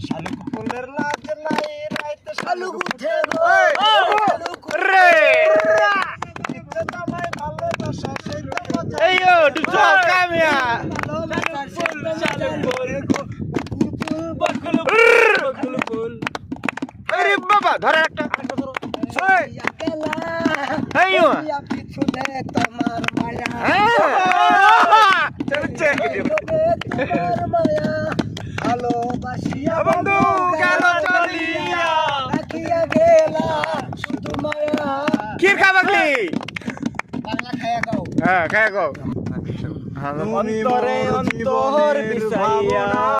শালুক ফুলের লাজ নাই রাইতে শালুক উঠে রে তোমায় ভালোবাসা সেই তো কথা এই ও দুটো কামিয়া আরে বাবা ধরে একটা এই ও পিছনে তোমার মায়া চলছে তোমার মায়া ভালোবাসিয়া বন্ধু গেল চলিয়া রাখিয়া গেলা শুধু মায়া কি খাবাগলি বাংলা খায়া গাও হ্যাঁ খায় গো অন্তরে অন্তর বিষাইয়া